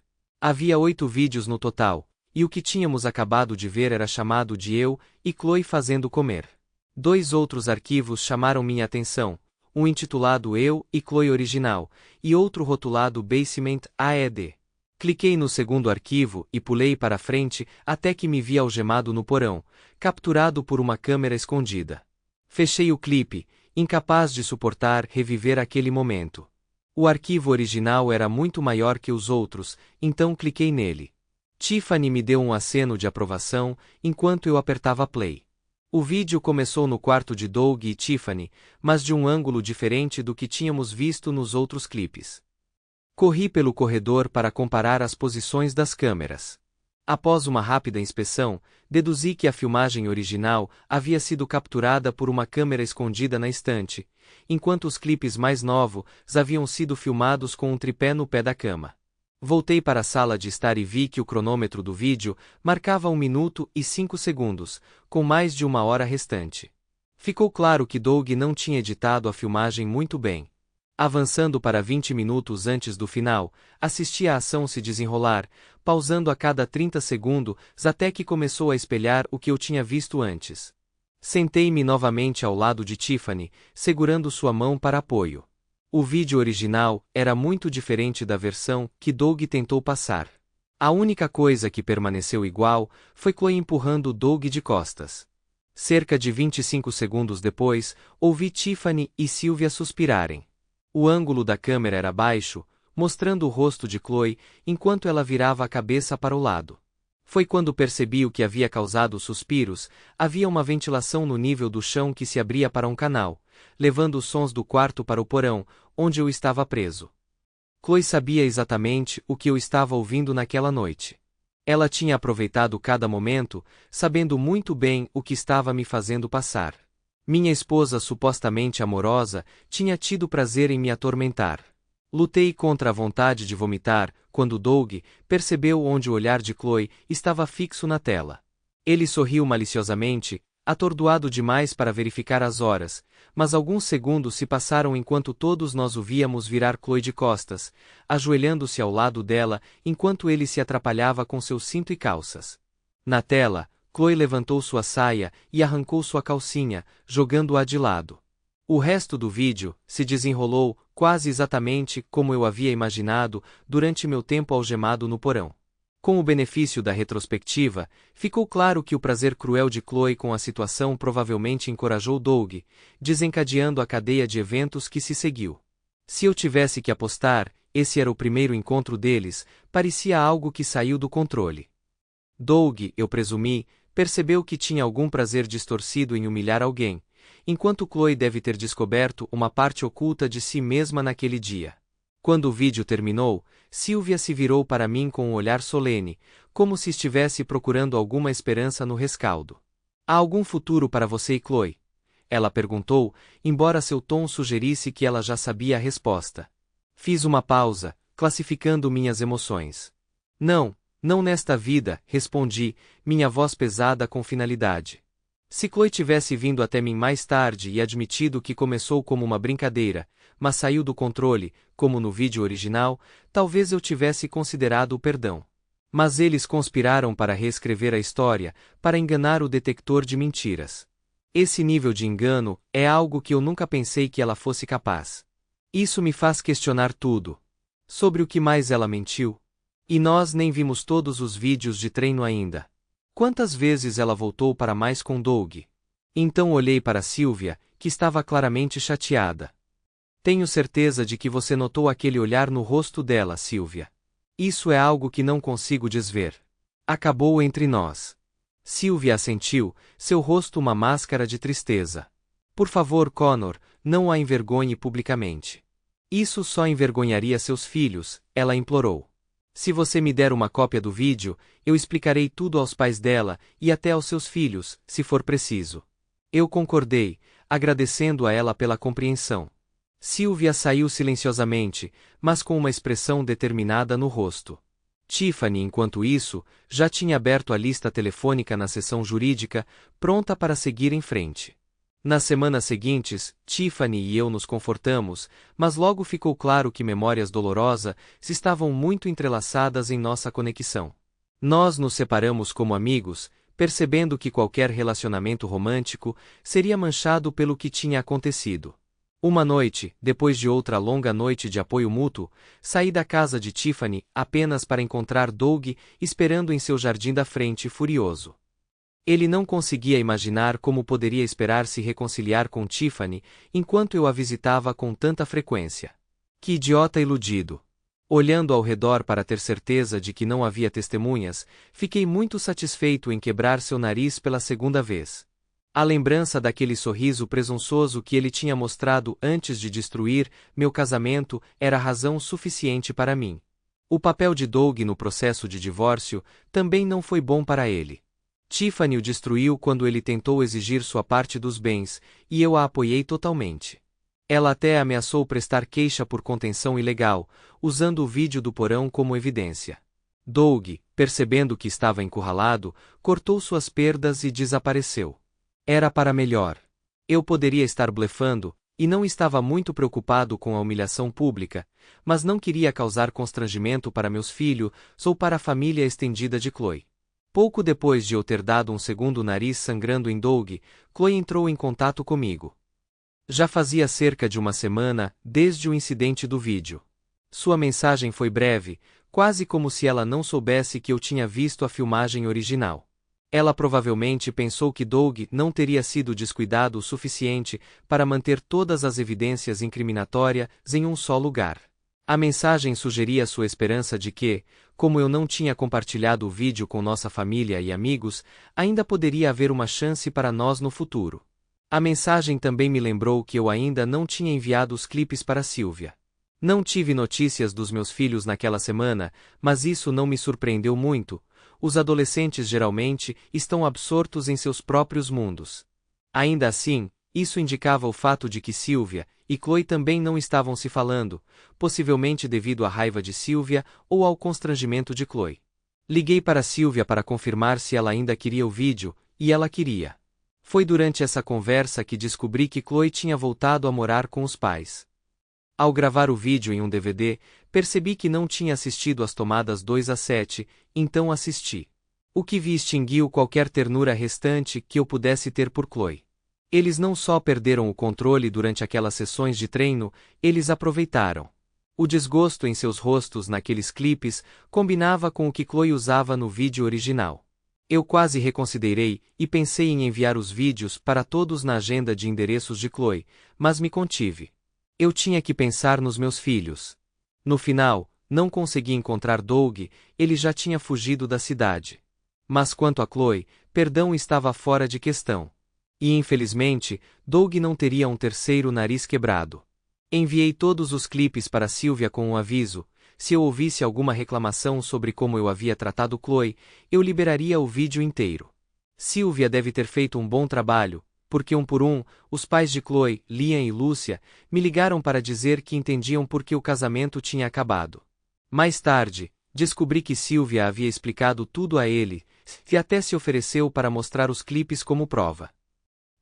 Havia 8 vídeos no total, e o que tínhamos acabado de ver era chamado de eu e Chloe fazendo comer. 2 outros arquivos chamaram minha atenção, um intitulado Eu e Chloe Original, e outro rotulado Basement AED. Cliquei no segundo arquivo e pulei para frente até que me vi algemado no porão, capturado por uma câmera escondida. Fechei o clipe, incapaz de suportar reviver aquele momento. O arquivo original era muito maior que os outros, então cliquei nele. Tiffany me deu um aceno de aprovação enquanto eu apertava play. O vídeo começou no quarto de Doug e Tiffany, mas de um ângulo diferente do que tínhamos visto nos outros clipes. Corri pelo corredor para comparar as posições das câmeras. Após uma rápida inspeção, deduzi que a filmagem original havia sido capturada por uma câmera escondida na estante, enquanto os clipes mais novos haviam sido filmados com um tripé no pé da cama. Voltei para a sala de estar e vi que o cronômetro do vídeo marcava 1 minuto e 5 segundos, com mais de 1 hora restante. Ficou claro que Doug não tinha editado a filmagem muito bem. Avançando para 20 minutos antes do final, assisti a ação se desenrolar, pausando a cada 30 segundos até que começou a espelhar o que eu tinha visto antes. Sentei-me novamente ao lado de Tiffany, segurando sua mão para apoio. O vídeo original era muito diferente da versão que Doug tentou passar. A única coisa que permaneceu igual foi Chloe empurrando Doug de costas. Cerca de 25 segundos depois, ouvi Tiffany e Sylvia suspirarem. O ângulo da câmera era baixo, mostrando o rosto de Chloe, enquanto ela virava a cabeça para o lado. Foi quando percebi o que havia causado os suspiros. Havia uma ventilação no nível do chão que se abria para um canal, levando os sons do quarto para o porão, onde eu estava preso. Chloe sabia exatamente o que eu estava ouvindo naquela noite. Ela tinha aproveitado cada momento, sabendo muito bem o que estava me fazendo passar. Minha esposa supostamente amorosa tinha tido prazer em me atormentar. Lutei contra a vontade de vomitar, quando Doug percebeu onde o olhar de Chloe estava fixo na tela. Ele sorriu maliciosamente, atordoado demais para verificar as horas, mas alguns segundos se passaram enquanto todos nós o víamos virar Chloe de costas, ajoelhando-se ao lado dela enquanto ele se atrapalhava com seu cinto e calças. Na tela, Chloe levantou sua saia e arrancou sua calcinha, jogando-a de lado. O resto do vídeo se desenrolou quase exatamente como eu havia imaginado durante meu tempo algemado no porão. Com o benefício da retrospectiva, ficou claro que o prazer cruel de Chloe com a situação provavelmente encorajou Doug, desencadeando a cadeia de eventos que se seguiu. Se eu tivesse que apostar, esse era o primeiro encontro deles, parecia algo que saiu do controle. Doug, eu presumi, percebeu que tinha algum prazer distorcido em humilhar alguém, enquanto Chloe deve ter descoberto uma parte oculta de si mesma naquele dia. Quando o vídeo terminou, Sylvia se virou para mim com um olhar solene, como se estivesse procurando alguma esperança no rescaldo. Há algum futuro para você e Chloe? Ela perguntou, embora seu tom sugerisse que ela já sabia a resposta. Fiz uma pausa, classificando minhas emoções. Não, não nesta vida, respondi, minha voz pesada com finalidade. Se Chloe tivesse vindo até mim mais tarde e admitido que começou como uma brincadeira, mas saiu do controle, como no vídeo original, talvez eu tivesse considerado o perdão. Mas eles conspiraram para reescrever a história, para enganar o detector de mentiras. Esse nível de engano é algo que eu nunca pensei que ela fosse capaz. Isso me faz questionar tudo. Sobre o que mais ela mentiu? E nós nem vimos todos os vídeos de treino ainda. Quantas vezes ela voltou para mais com Doug? Então olhei para Sylvia, que estava claramente chateada. Tenho certeza de que você notou aquele olhar no rosto dela, Sylvia. Isso é algo que não consigo desver. Acabou entre nós. Sylvia assentiu, seu rosto uma máscara de tristeza. Por favor, Connor, não a envergonhe publicamente. Isso só envergonharia seus filhos, ela implorou. Se você me der uma cópia do vídeo, eu explicarei tudo aos pais dela e até aos seus filhos, se for preciso. Eu concordei, agradecendo a ela pela compreensão. Sylvia saiu silenciosamente, mas com uma expressão determinada no rosto. Tiffany, enquanto isso, já tinha aberto a lista telefônica na seção jurídica, pronta para seguir em frente. Nas semanas seguintes, Tiffany e eu nos confortamos, mas logo ficou claro que memórias dolorosas estavam muito entrelaçadas em nossa conexão. Nós nos separamos como amigos, percebendo que qualquer relacionamento romântico seria manchado pelo que tinha acontecido. Uma noite, depois de outra longa noite de apoio mútuo, saí da casa de Tiffany apenas para encontrar Doug esperando em seu jardim da frente furioso. Ele não conseguia imaginar como poderia esperar se reconciliar com Tiffany enquanto eu a visitava com tanta frequência. Que idiota iludido! Olhando ao redor para ter certeza de que não havia testemunhas, fiquei muito satisfeito em quebrar seu nariz pela segunda vez. A lembrança daquele sorriso presunçoso que ele tinha mostrado antes de destruir meu casamento era razão suficiente para mim. O papel de Doug no processo de divórcio também não foi bom para ele. Tiffany o destruiu quando ele tentou exigir sua parte dos bens, e eu a apoiei totalmente. Ela até ameaçou prestar queixa por contenção ilegal, usando o vídeo do porão como evidência. Doug, percebendo que estava encurralado, cortou suas perdas e desapareceu. Era para melhor. Eu poderia estar blefando, e não estava muito preocupado com a humilhação pública, mas não queria causar constrangimento para meus filhos ou para a família estendida de Chloe. Pouco depois de eu ter dado um segundo nariz sangrando em Doug, Chloe entrou em contato comigo. Já fazia cerca de uma semana desde o incidente do vídeo. Sua mensagem foi breve, quase como se ela não soubesse que eu tinha visto a filmagem original. Ela provavelmente pensou que Doug não teria sido descuidado o suficiente para manter todas as evidências incriminatórias em um só lugar. A mensagem sugeria sua esperança de que, como eu não tinha compartilhado o vídeo com nossa família e amigos, ainda poderia haver uma chance para nós no futuro. A mensagem também me lembrou que eu ainda não tinha enviado os clipes para Sylvia. Não tive notícias dos meus filhos naquela semana, mas isso não me surpreendeu muito. Os adolescentes geralmente estão absortos em seus próprios mundos. Ainda assim, isso indicava o fato de que Sylvia e Chloe também não estavam se falando, possivelmente devido à raiva de Sylvia ou ao constrangimento de Chloe. Liguei para Sylvia para confirmar se ela ainda queria o vídeo, e ela queria. Foi durante essa conversa que descobri que Chloe tinha voltado a morar com os pais. Ao gravar o vídeo em um DVD, percebi que não tinha assistido às tomadas 2 a 7, então assisti. O que vi extinguiu qualquer ternura restante que eu pudesse ter por Chloe. Eles não só perderam o controle durante aquelas sessões de treino, eles aproveitaram. O desgosto em seus rostos naqueles clipes combinava com o que Chloe usava no vídeo original. Eu quase reconsiderei e pensei em enviar os vídeos para todos na agenda de endereços de Chloe, mas me contive. Eu tinha que pensar nos meus filhos. No final, não consegui encontrar Doug, ele já tinha fugido da cidade. Mas quanto a Chloe, perdão estava fora de questão. E infelizmente, Doug não teria um terceiro nariz quebrado. Enviei todos os clipes para Sylvia com um aviso: se eu ouvisse alguma reclamação sobre como eu havia tratado Chloe, eu liberaria o vídeo inteiro. Sylvia deve ter feito um bom trabalho, porque por um, os pais de Chloe, Liam e Lúcia, me ligaram para dizer que entendiam por que o casamento tinha acabado. Mais tarde, descobri que Sylvia havia explicado tudo a ele, e até se ofereceu para mostrar os clipes como prova.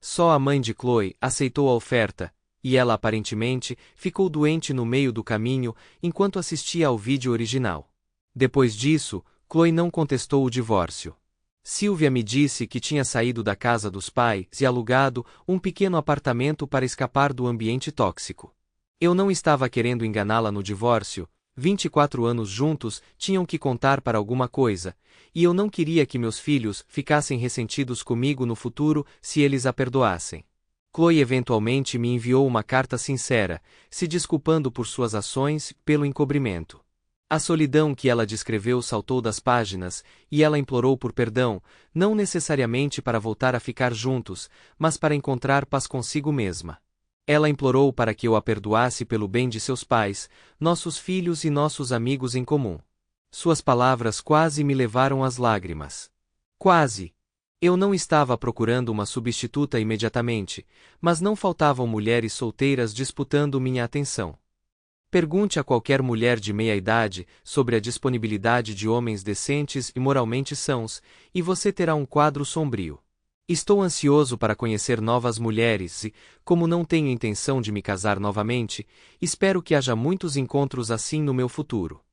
Só a mãe de Chloe aceitou a oferta, e ela aparentemente ficou doente no meio do caminho enquanto assistia ao vídeo original. Depois disso, Chloe não contestou o divórcio. Sylvia me disse que tinha saído da casa dos pais e alugado um pequeno apartamento para escapar do ambiente tóxico. Eu não estava querendo enganá-la no divórcio, 24 anos juntos tinham que contar para alguma coisa, e eu não queria que meus filhos ficassem ressentidos comigo no futuro se eles a perdoassem. Chloe eventualmente me enviou uma carta sincera, se desculpando por suas ações e pelo encobrimento. A solidão que ela descreveu saltou das páginas, e ela implorou por perdão, não necessariamente para voltar a ficar juntos, mas para encontrar paz consigo mesma. Ela implorou para que eu a perdoasse pelo bem de seus pais, nossos filhos e nossos amigos em comum. Suas palavras quase me levaram às lágrimas. Quase. Eu não estava procurando uma substituta imediatamente, mas não faltavam mulheres solteiras disputando minha atenção. Pergunte a qualquer mulher de meia-idade sobre a disponibilidade de homens decentes e moralmente sãos, e você terá um quadro sombrio. Estou ansioso para conhecer novas mulheres e, como não tenho intenção de me casar novamente, espero que haja muitos encontros assim no meu futuro.